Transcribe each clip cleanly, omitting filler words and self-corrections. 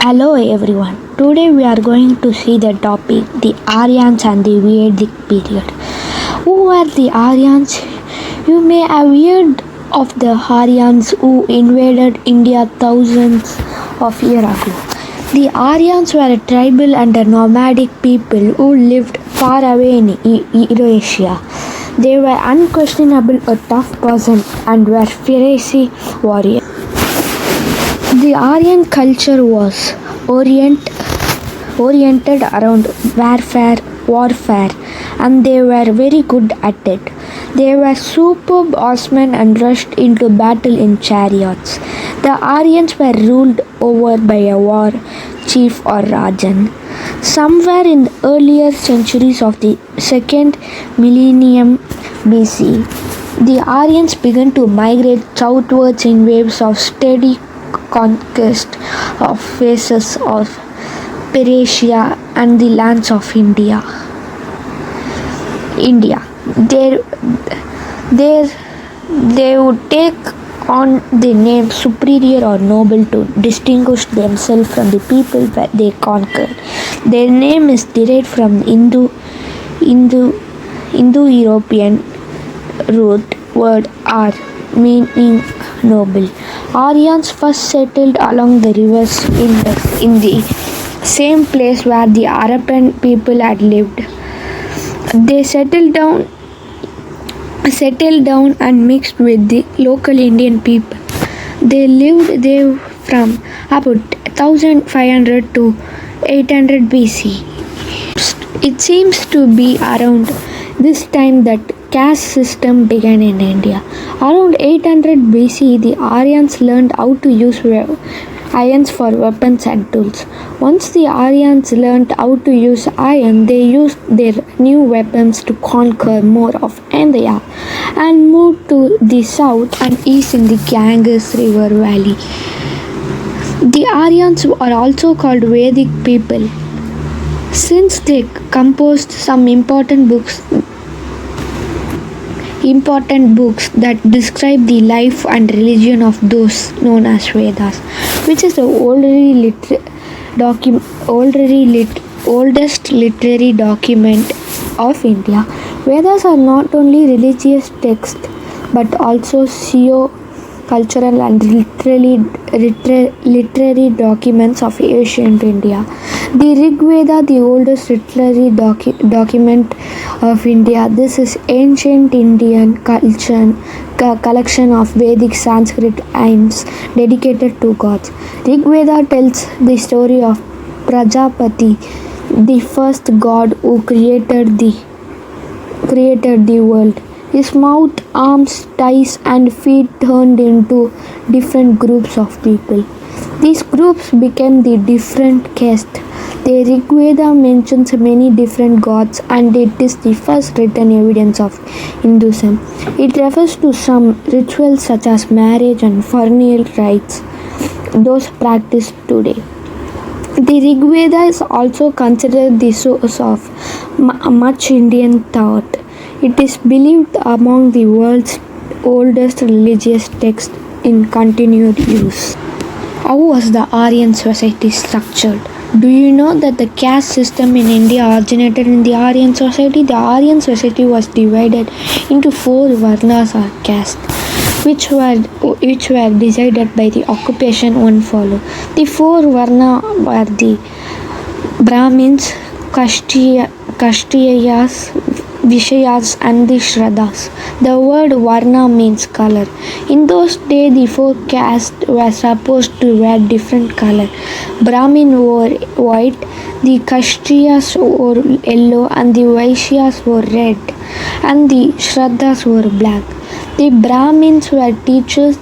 Hello everyone. Today we are going to see the topic the Aryans and the Vedic period. Who are the Aryans? You may have heard of the Aryans who invaded India thousands of years ago. The Aryans were a tribal and a nomadic people who lived far away in Eurasia. They were unquestionably a tough person and were fierce warriors. The Aryan culture was oriented around warfare, and they were very good at it. They were superb horsemen and rushed into battle in chariots. The Aryans were ruled over by a war chief or Rajan. Somewhere in the earlier centuries of the second millennium BC, the Aryans began to migrate southwards in waves of steady conquest of phases of Persia and the lands of India. They would take on the name superior or noble to distinguish themselves from the people that they conquered. Their name is derived from Indo-European root word "ar", meaning noble. Aryans first settled along the rivers in the same place where the Arabian people had lived. They settled down and mixed with the local Indian people. They lived there from about 1500 to 800 BC. It seems to be around this time that caste system began in India. Around 800 BC, the Aryans learned how to use irons for weapons and tools. Once the Aryans learned how to use iron, they used their new weapons to conquer more of India and moved to the south and east in the Ganges River Valley. The Aryans are also called Vedic people since they composed some important books that describe the life and religion of those known as Vedas, which is the oldest literary document of India. Vedas are not only religious texts but also socio-cultural and literary documents of ancient India. The Rig Veda, the oldest literary document of India, this is ancient Indian collection of Vedic Sanskrit hymns dedicated to gods. Rig Veda tells the story of Prajapati, the first god who created the world. His mouth, arms, thighs, and feet turned into different groups of people. These groups became the different castes. The Rig Veda mentions many different gods, and it is the first written evidence of Hinduism. It refers to some rituals such as marriage and funeral rites, those practiced today. The Rig Veda is also considered the source of much Indian thought. It is believed among the world's oldest religious text in continued use. How was the Aryan society structured? Do you know that the caste system in India originated in the Aryan society? The Aryan society was divided into 4 varnas or castes, which were decided by the occupation one follow. The 4 varna were the Brahmins, Kshatriyas, Vishyas and the Shraddhas. The word Varna means color. In those days, the 4 castes were supposed to wear different color. Brahmin wore white, the Kshatriyas wore yellow, and the Vaishyas wore red, and the Shraddhas wore black. The Brahmins were teachers,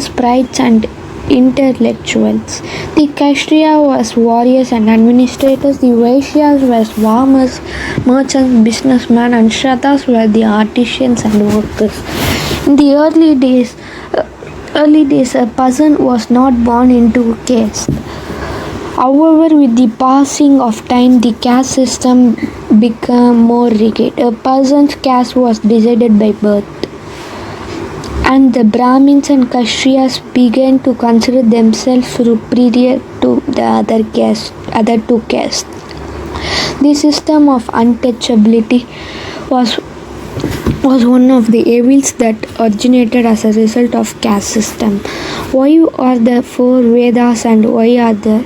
priests, and intellectuals. The Kshatriya was warriors and administrators. The Vaishyas were farmers, merchants, businessmen, and Shraddhas were the artisans and workers. In the early days, a person was not born into caste. However, with the passing of time, the caste system became more rigid. A person's caste was decided by birth. and the Brahmins and Kshatriyas began to consider themselves superior to the other two castes. The system of untouchability was was one of the evils that originated as a result of caste system. Why are the four Vedas and why are the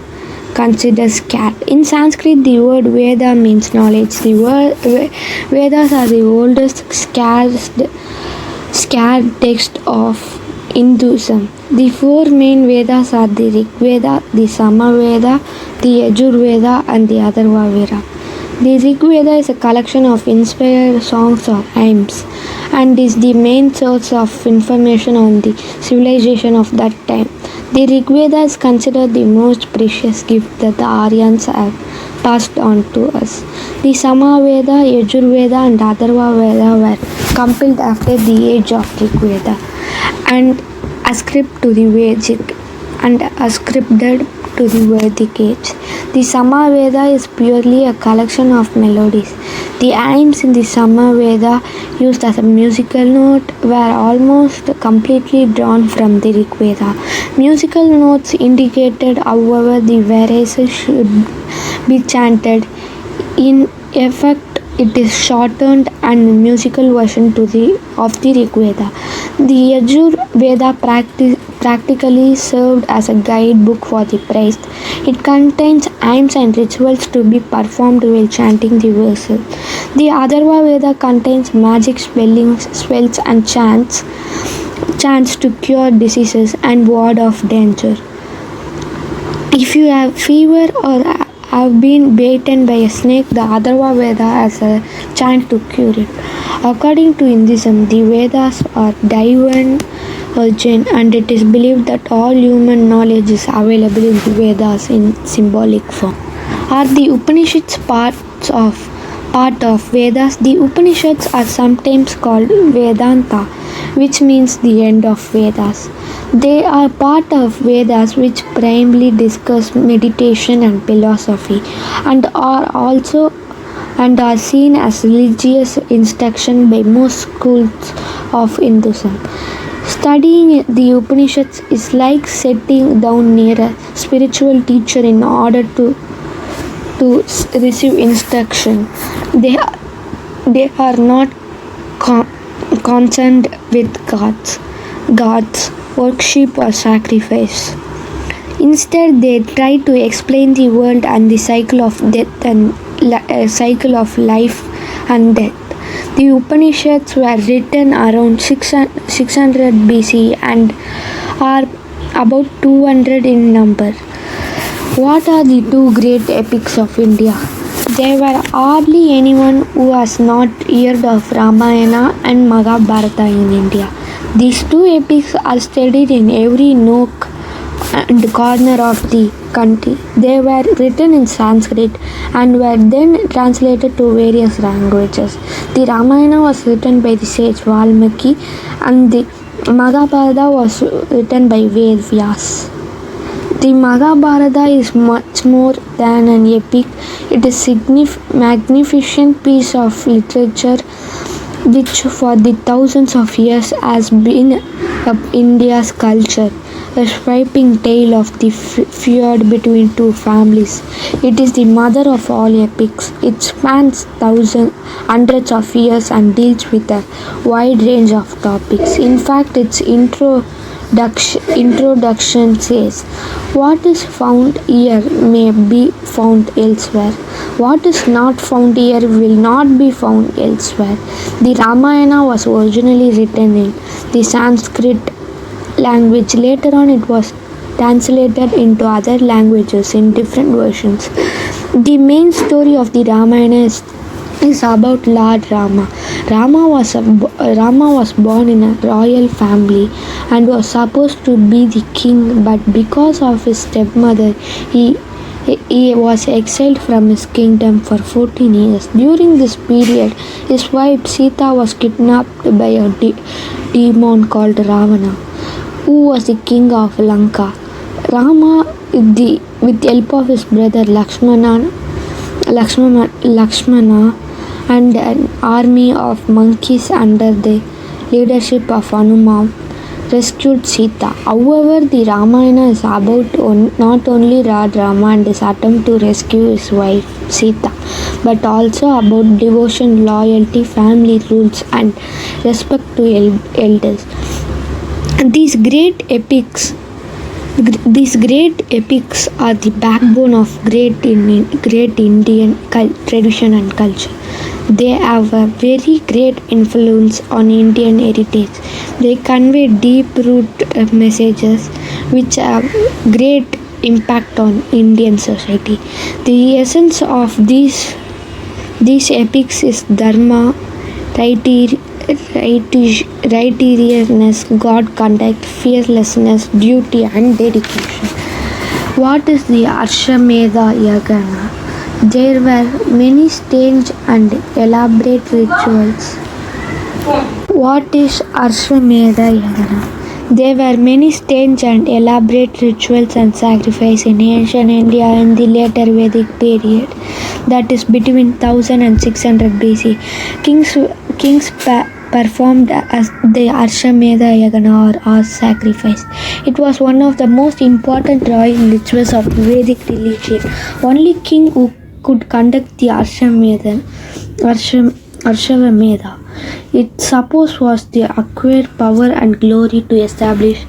considered scared? In Sanskrit, the word Veda means knowledge. The word Vedas are the oldest scared text of Hinduism. The four main Vedas are the Rig Veda, the Samaveda, the Yajur Veda, and the Atharva Veda. The Rig Veda is a collection of inspired songs or hymns and is the main source of information on the civilization of that time. The Rig Veda is considered the most precious gift that the Aryans have passed on to us. The Samaveda, Yajur Veda, and Atharva Veda were compiled after the age of Rig Veda and ascribed to the Vedic and ascribed to the Vedic age. The Samaveda is purely a collection of melodies. The hymns in the Samaveda used as a musical note were almost completely drawn from the Rig Veda. Musical notes indicated however the verses should be chanted. In effect, it is shortened and musical version of the Rig Veda. The Yajur Veda practically served as a guidebook for the priest. It contains hymns and rituals to be performed while chanting the verses. The Atharva Veda contains magic spells and chants to cure diseases and ward off danger. If you have fever or have been bitten by a snake, the Atharva Veda has a chant to cure it. According to Hinduism, the Vedas are divine origin, and it is believed that all human knowledge is available in the Vedas in symbolic form. Are the Upanishads part of Vedas? The Upanishads are sometimes called Vedanta, which means the end of Vedas. They are part of Vedas which primarily discuss meditation and philosophy and are seen as religious instruction by most schools of Hinduism. Studying the Upanishads is like sitting down near a spiritual teacher in order to receive instruction. They are not concerned with gods, worship or sacrifice. Instead, they try to explain the world and the cycle of death and cycle of life and death. The Upanishads were written around 600 BC and are about 200 in number. What are the two great epics of India? There were hardly anyone who has not heard of Ramayana and Mahabharata in India. These two epics are studied in every nook and corner of the country. They were written in Sanskrit and were then translated to various languages. The Ramayana was written by the sage Valmiki and the Mahabharata was written by Ved Vyas. The Mahabharata is much more than an epic. It is a magnificent piece of literature which for the thousands of years has been India's culture, a sweeping tale of the feud between two families. It is the mother of all epics. It spans hundreds of years and deals with a wide range of topics. In fact, its introduction says, "What is found here may be found elsewhere. What is not found here will not be found elsewhere." The Ramayana was originally written in the Sanskrit language. Later on, it was translated into other languages in different versions. The main story of the Ramayana is about Lord Rama. Rama was born in a royal family and was supposed to be the king, but because of his stepmother, he was exiled from his kingdom for 14 years. During this period, his wife Sita was kidnapped by a demon called Ravana, who was the king of Lanka. Rama, with the help of his brother Lakshmana and an army of monkeys under the leadership of Hanuman, rescued Sita. However, the Ramayana is about not only Rama and his attempt to rescue his wife Sita, but also about devotion, loyalty, family rules, and respect to elders. These great epics these great epics are the backbone of great Indian tradition and culture. They have a very great influence on Indian heritage. They convey deep-rooted messages which have great impact on Indian society. The essence of these epics is dharma, righteousness, God conduct, fearlessness, duty, and dedication. What is the Ashwamedha Yagana? There were many strange and elaborate rituals. What is Ashwamedha Yagana? There were many strange and elaborate rituals and sacrifices in ancient India in the later Vedic period, that is between 1000 and 600 BC. Kings performed as the Ashwamedha Yagana or horse sacrifice. It was one of the most important royal rituals of Vedic religion. Only king who could conduct the Ashwamedha. Its purpose was to acquire power and glory, to establish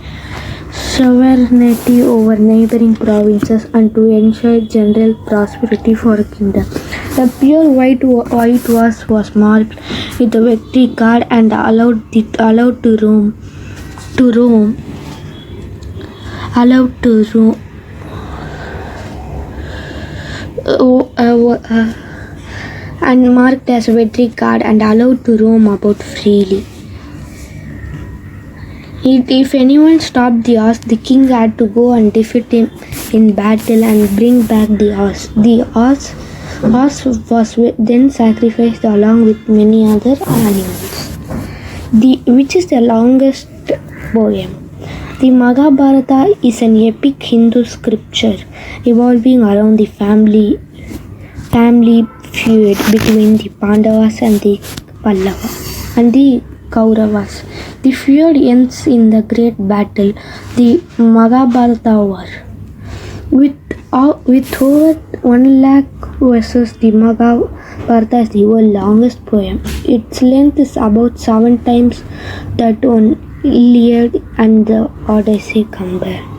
sovereignty over neighboring provinces, and to ensure general prosperity for a kingdom. The pure white horse was marked with a victory card and allowed to roam. And marked as a victory card and allowed to roam about freely. If anyone stopped the horse, the king had to go and defeat him in battle and bring back the horse. The horse was then sacrificed along with many other animals. Which is the longest poem? The Mahabharata is an epic Hindu scripture revolving around the family feud between the Pandavas and the Pallavas and the Kauravas. The feud ends in the great battle, the Mahabharata War. With over 1 lakh verses, the Mahabharata is the world's longest poem. Its length is about 7 times that on Iliad and the Odyssey combined.